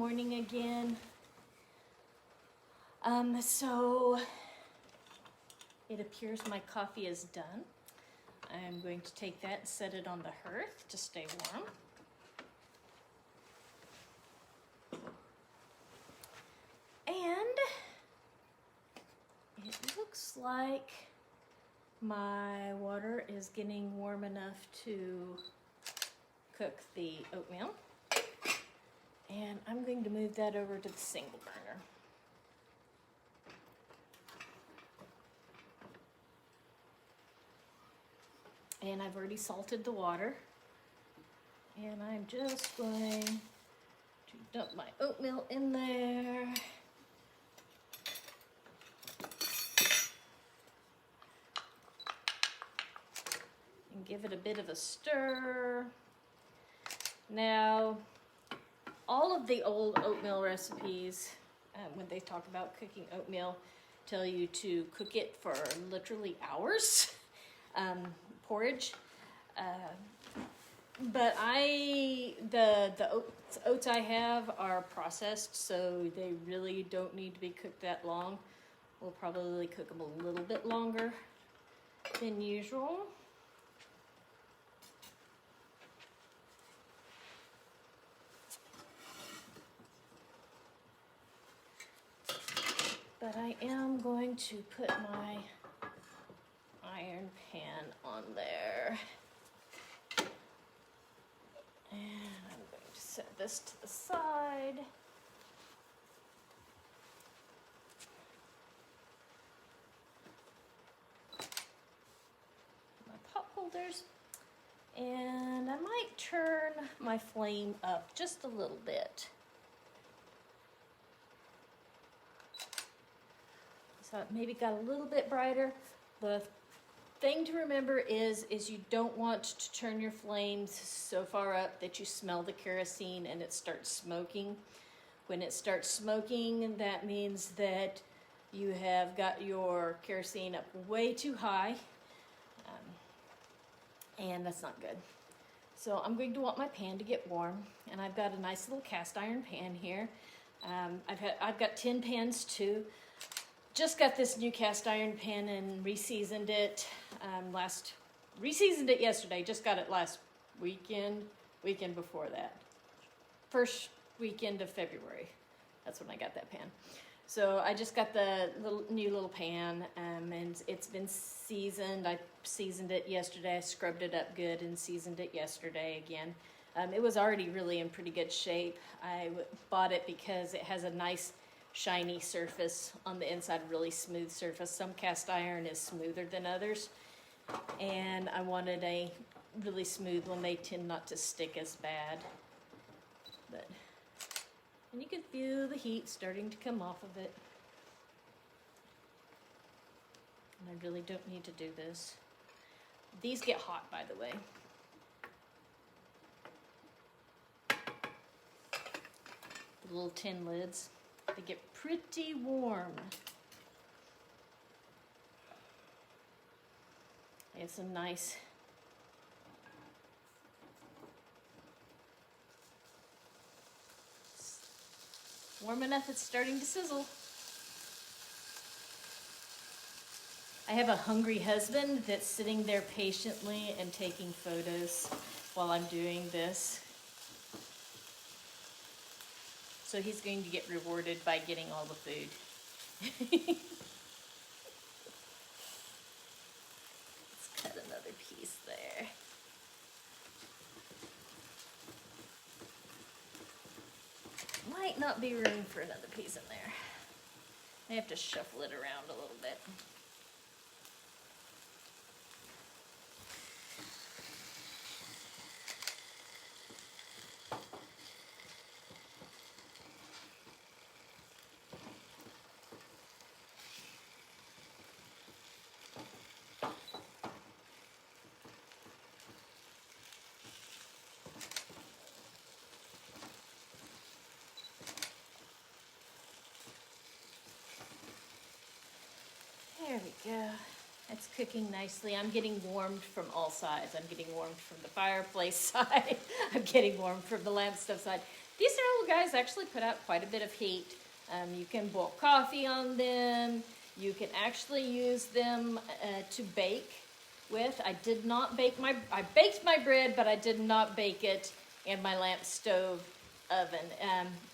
morning again. So it appears my coffee is done. I'm going to take that and set it on the hearth to stay warm. And it looks like my water is getting warm enough to cook the oatmeal. And I'm going to move that over to the single burner. And I've already salted the water. And I'm just going to dump my oatmeal in there. And give it a bit of a stir. Now, all of the old oatmeal recipes, when they talk about cooking oatmeal, tell you to cook it for literally hours. Porridge. But the oats I have are processed, so they really don't need to be cooked that long. We'll probably cook them a little bit longer than usual. But I am going to put my iron pan on there. And I'm going to set this to the side. My pot holders. And I might turn my flame up just a little bit. So it maybe got a little bit brighter. The thing to remember is you don't want to turn your flames so far up that you smell the kerosene and it starts smoking. When it starts smoking, that means that you have got your kerosene up way too high, and that's not good. So I'm going to want my pan to get warm, and I've got a nice little cast iron pan here. I've got tin pans too. Just got this new cast iron pan and reseasoned it reseasoned it yesterday. Just got it last weekend before that. First weekend of February. That's when I got that pan. So I just got the new little pan, and it's been seasoned. I seasoned it yesterday. I scrubbed it up good and seasoned it yesterday again. It was already really in pretty good shape. I bought it because it has a nice shiny surface on the inside, really smooth surface. Some cast iron is smoother than others, and I wanted a really smooth one. They tend not to stick as bad. And you can feel the heat starting to come off of it. And I really don't need to do this. These get hot, by the way. The little tin lids. They get pretty warm. They have some nice warm enough it's starting to sizzle. I have a hungry husband that's sitting there patiently and taking photos while I'm doing this. So he's going to get rewarded by getting all the food. Let's cut another piece there. Might not be room for another piece in there. I have to shuffle it around a little bit. There we go. It's cooking nicely. I'm getting warmed from all sides. I'm getting warmed from the fireplace side. I'm getting warmed from the lamp stove side. these little guys actually put out quite a bit of heat. You can boil coffee on them. You can actually use them to bake with. I baked my bread, but I did not bake it in my lamp stove oven.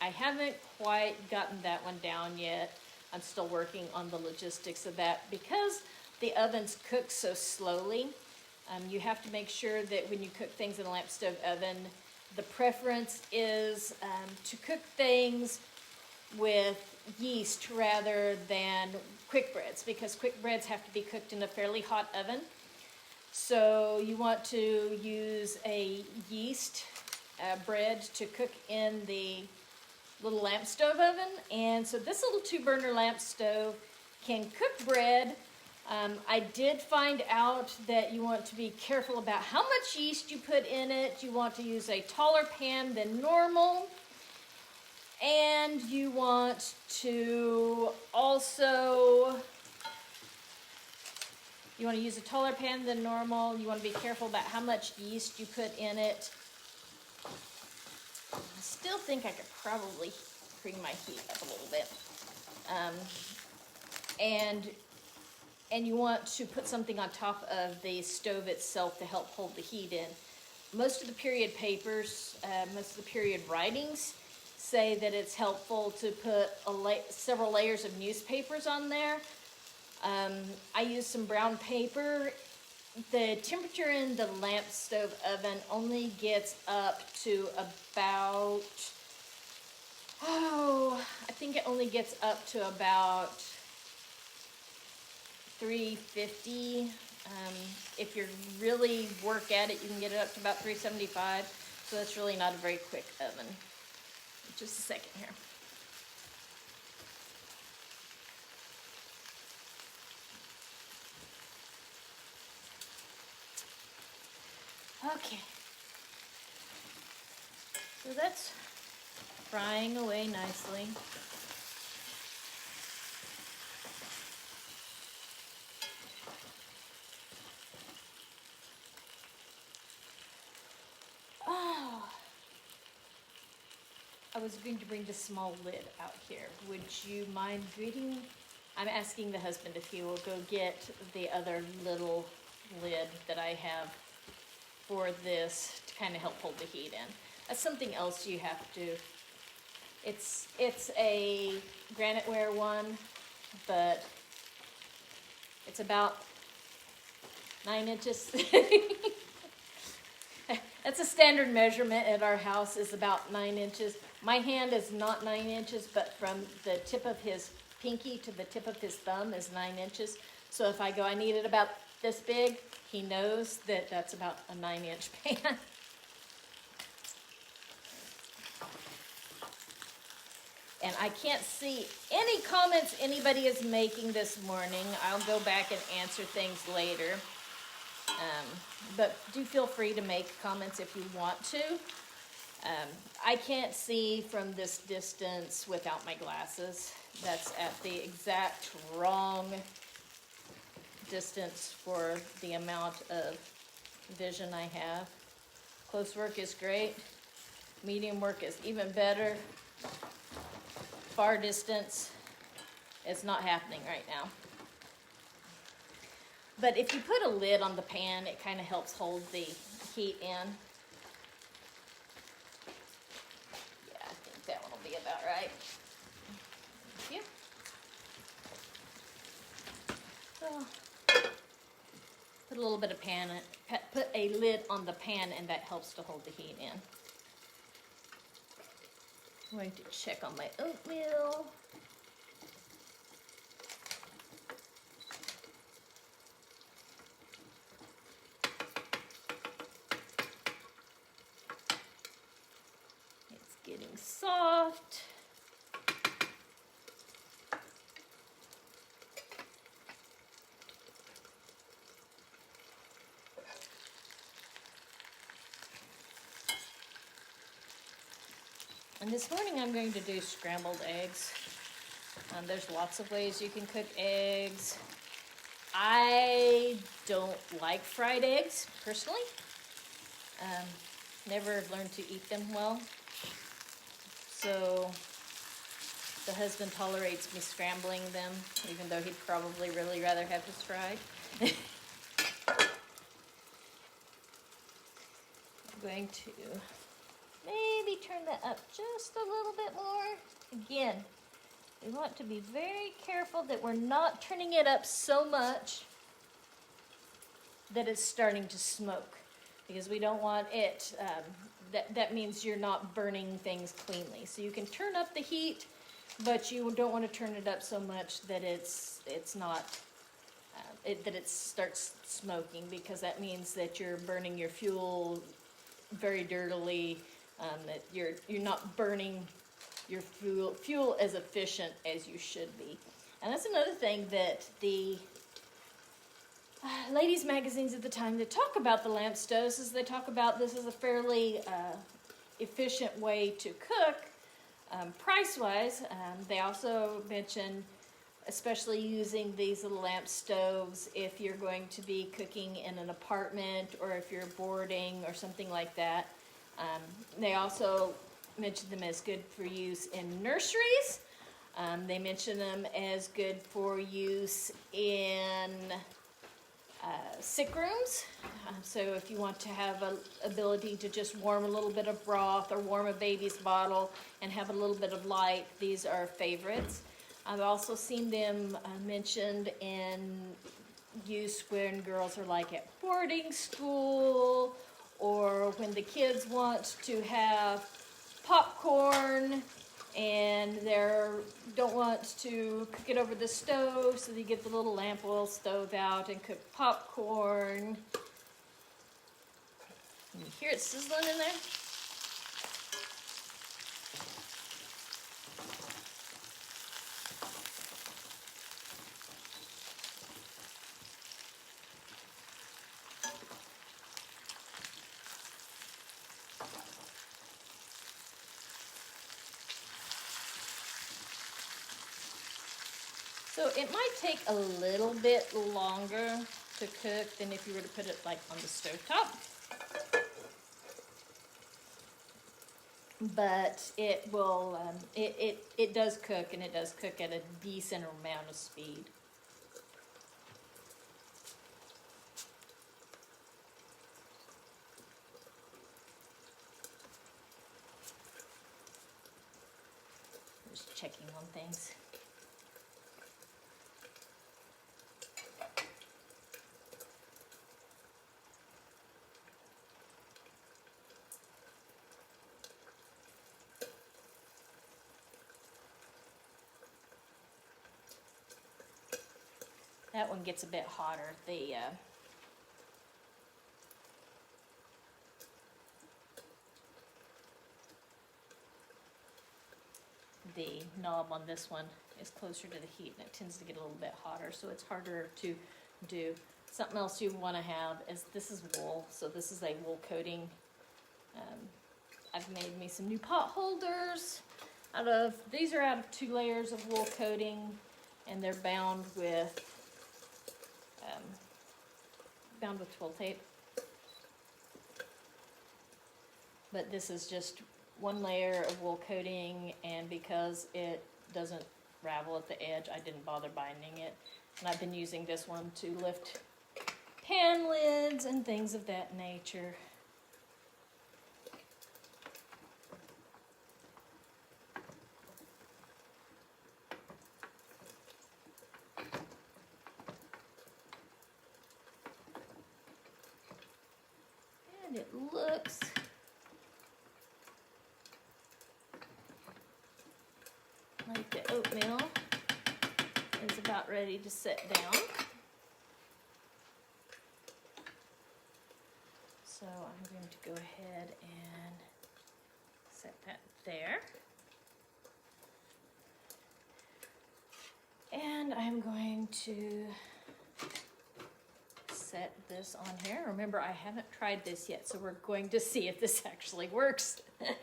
I haven't quite gotten that one down yet. I'm still working on the logistics of that because the ovens cook so slowly. You have to make sure that when you cook things in a lamp stove oven, the preference is to cook things with yeast rather than quick breads, because quick breads have to be cooked in a fairly hot oven. So you want to use a yeast bread to cook in the little lamp stove oven. And so this little 2-burner lamp stove can cook bread. I did find out that you want to be careful about how much yeast you put in it. You want to use a taller pan than normal. And you want to also, you want to use a taller pan than normal. You want to be careful about how much yeast you put in it. I still think I could probably bring my heat up a little bit. And you want to put something on top of the stove itself to help hold the heat in. Most of the period papers, most of the period writings say that it's helpful to put several layers of newspapers on there. I use some brown paper. The temperature in the lamp stove oven only gets up to about, I think it only gets up to about 350. If you really work at it, you can get it up to about 375. So that's really not a very quick oven. Just a second here. Okay. So that's frying away nicely. I was going to bring the small lid out here. Would you mind greeting? I'm asking the husband if he will go get the other little lid that I have for this to kind of help hold the heat in. That's something else you have to. It's a graniteware one, but it's about 9 inches. That's a standard measurement at our house, is about 9 inches. My hand is not 9 inches, but from the tip of his pinky to the tip of his thumb is 9 inches. So if I go, I need it about this big, he knows that that's about a 9-inch pan. And I can't see any comments anybody is making this morning. I'll go back and answer things later. But do feel free to make comments if you want to. I can't see from this distance without my glasses. That's at the exact wrong distance for the amount of vision I have. Close work is great. Medium work is even better. Far distance, it's not happening right now. But if you put a lid on the pan, it kind of helps hold the heat in. Yeah, I think that one will be about right. Thank you. So, put a little bit of put a lid on the pan, and that helps to hold the heat in. I'm going to check on my oatmeal. It's getting soft. And this morning I'm going to do scrambled eggs. There's lots of ways you can cook eggs. I don't like fried eggs, personally. Never learned to eat them well. so the husband tolerates me scrambling them, even though he'd probably really rather have this fried. I'm going to maybe turn that up just a little bit more. Again, we want to be very careful that we're not turning it up so much that it's starting to smoke, because we don't want it, that means you're not burning things cleanly. So you can turn up the heat, but you don't want to turn it up so much that it's not, that it starts smoking, because that means that you're burning your fuel very dirtily, that you're not burning your fuel as efficient as you should be. And that's another thing that the ladies' magazines at the time that talk about the lamp stoves, is they talk about this as a fairly efficient way to cook, price-wise. They also mention especially using these little lamp stoves if you're going to be cooking in an apartment, or if you're boarding or something like that. They also mention them as good for use in nurseries. They mention them as good for use in sick rooms. So if you want to have an ability to just warm a little bit of broth or warm a baby's bottle and have a little bit of light, these are favorites. I've also seen them mentioned in use when girls are like at boarding school, or when the kids want to have popcorn and they don't want to cook it over the stove, so they get the little lamp oil stove out and cook popcorn. Can you hear it sizzling in there? So it might take a little bit longer to cook than if you were to put it like on the stovetop. But it will, it does cook, and it does cook at a decent amount of speed. Just checking on things. That one gets a bit hotter. The knob on this one is closer to the heat, and it tends to get a little bit hotter, so it's harder to do. Something else you want to have is, this is wool, so this is a wool coating. I've made me some new pot holders these are out of 2 layers of wool coating, and they're bound with 12 tape. But this is just 1 layer of wool coating, and because it doesn't ravel at the edge, I didn't bother binding it. And I've been using this one to lift pan lids and things of that nature. And it looks like the oatmeal is about ready to set down. So I'm going to go ahead and set that there. And I'm going to set this on here. Remember, I haven't tried this yet, so we're going to see if this actually works. And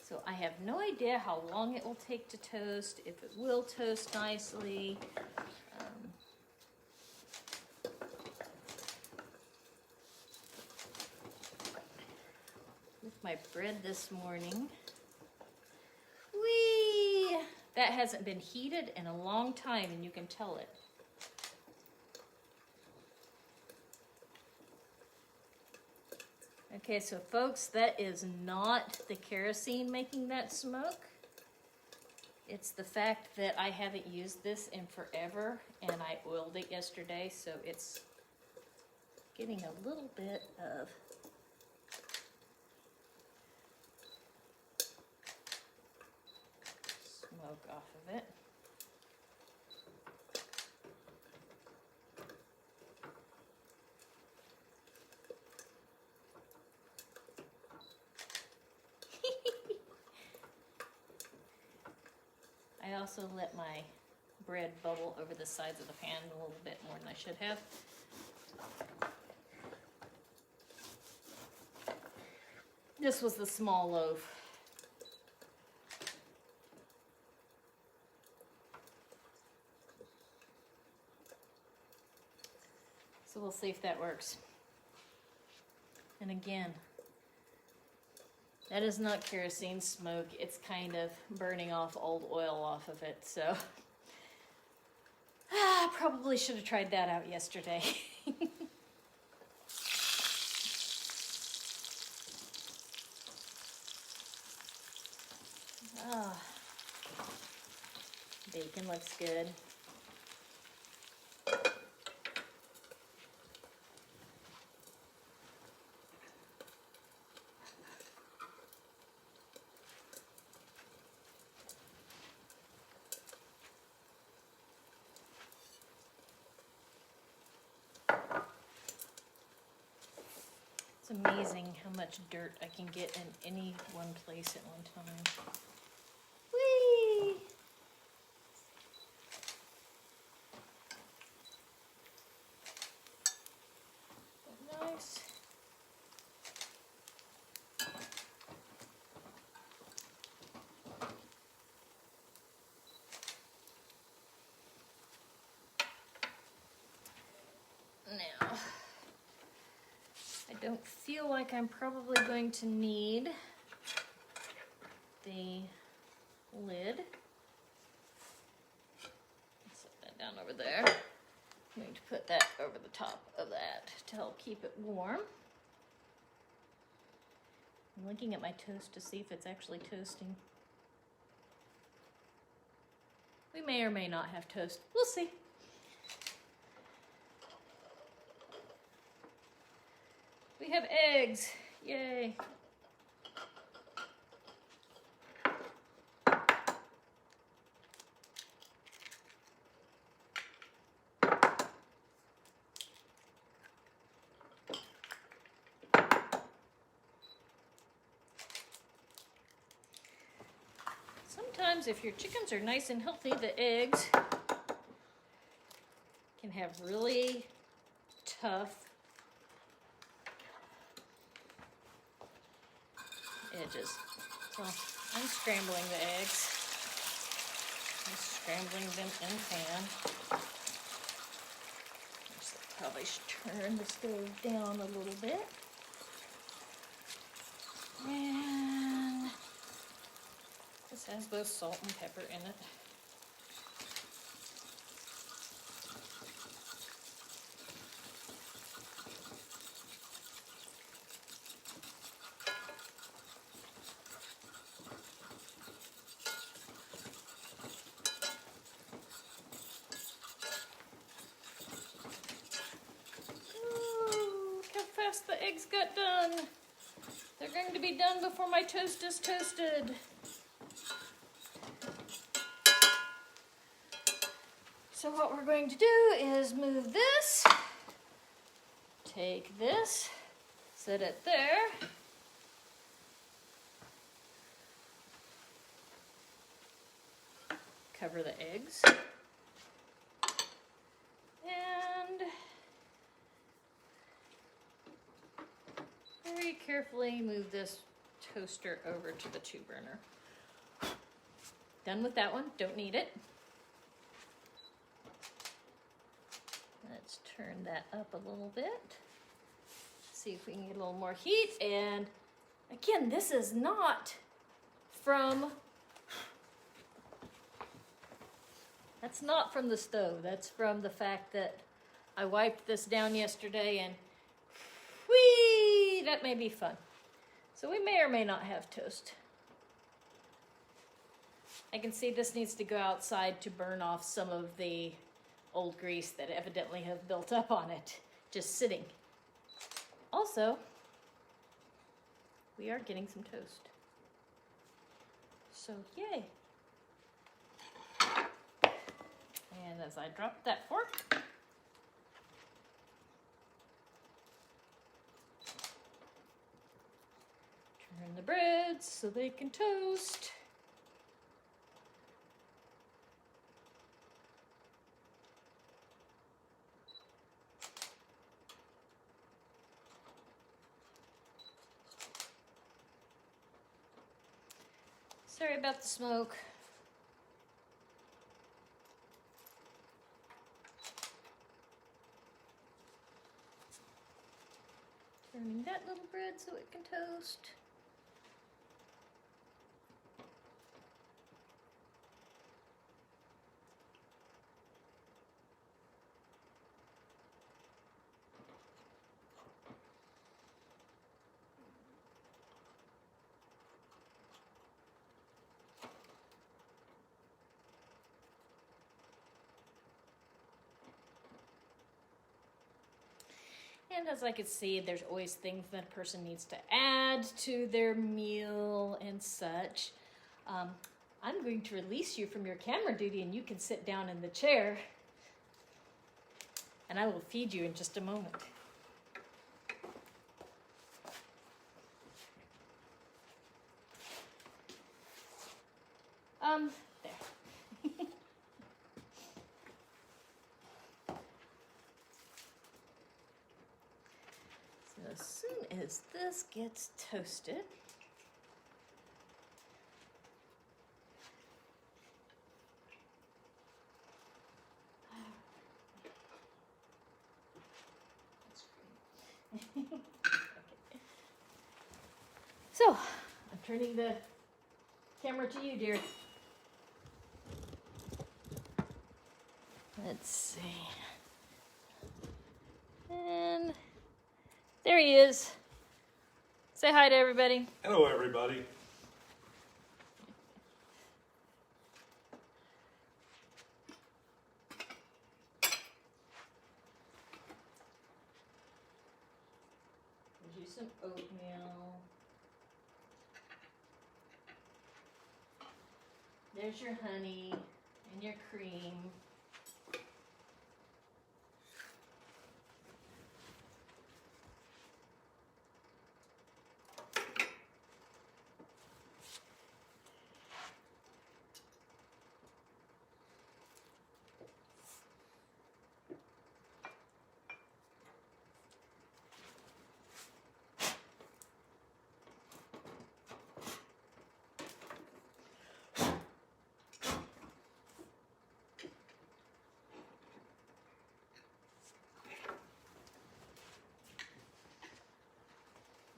so I have no idea how long it will take to toast, if it will toast nicely. my bread this morning. Whee! That hasn't been heated in a long time, and you can tell it. Okay, so folks, that is not the kerosene making that smoke. It's the fact that I haven't used this in forever, and I oiled it yesterday, so it's getting a little bit of smoke off of it. I also let my bread bubble over the sides of the pan a little bit more than I should have. This was the small loaf. So we'll see if that works. And again, that is not kerosene smoke. It's kind of burning off old oil off of it. So I probably should have tried that out yesterday. Ah, bacon looks good. It's amazing how much dirt I can get in any one place at one time. Whee! Nice. Now, I don't feel like I'm probably going to need the lid. Set that down over there. I'm going to put that over the top of that to help keep it warm. I'm looking at my toast to see if it's actually toasting. We may or may not have toast. We'll see. We have eggs. Yay. Sometimes if your chickens are nice and healthy, the eggs can have really tough edges. So I'm scrambling the eggs. I'm scrambling them in pan. Probably should turn the stove down a little bit. And this has both salt and pepper in it. The eggs got done. They're going to be done before my toast is toasted. So what we're going to do is move this, take this, set it there. Cover the eggs. Very carefully move this toaster over to the 2 burner. Done with that one, don't need it. Let's turn that up a little bit. See if we can get a little more heat, and Again, this is not from, that's not from the stove. That's from the fact that I wiped this down yesterday and whee, that may be fun. So we may or may not have toast. I can see this needs to go outside to burn off some of the old grease that evidently have built up on it, just sitting. Also, we are getting some toast. So yay. And as I drop that fork, turn the breads so they can toast. Sorry about the smoke. Turning that little bread so it can toast. And as I could see, there's always things that a person needs to add to their meal and such. I'm going to release you from your camera duty and you can sit down in the chair. And I will feed you in just a moment. There. So as soon as this gets toasted, so I'm turning the camera to you, dear. Let's see. And there he is. Say hi to everybody. Hello, everybody. There's you some oatmeal. There's your honey and your cream.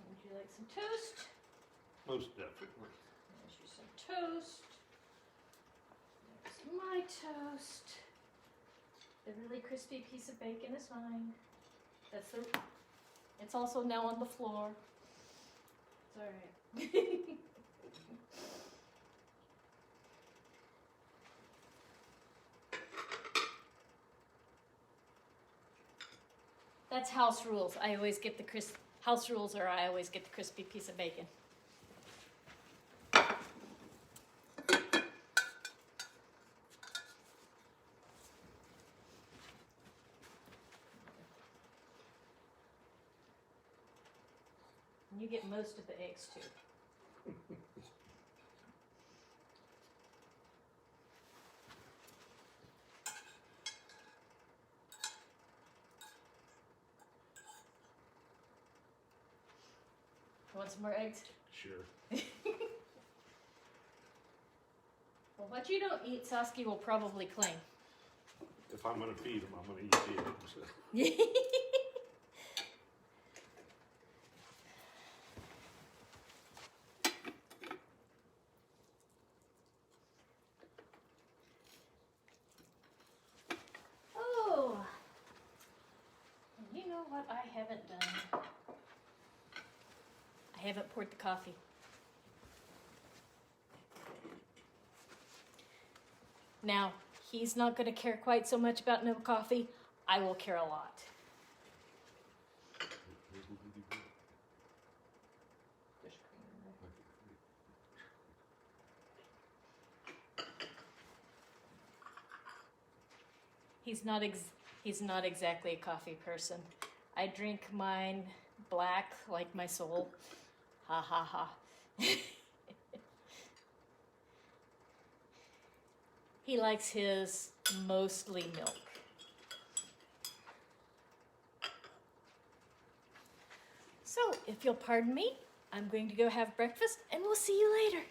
Would you like some toast? Most definitely. There's you some toast. There's my toast. The really crispy piece of bacon is mine. That's the. It's also now on the floor. It's all right. That's house rules. I always get the house rules, or I always get the crispy piece of bacon. And you get most of the eggs too. Want some more eggs? Sure. Well, what you don't eat, Saskia will probably claim. If I'm going to feed them, I'm going to eat the eggs. I haven't poured the coffee. Now, he's not going to care quite so much about no coffee. I will care a lot. He's not exactly a coffee person. I drink mine black like my soul. Ha ha ha. He likes his mostly milk. So, if you'll pardon me, I'm going to go have breakfast and we'll see you later.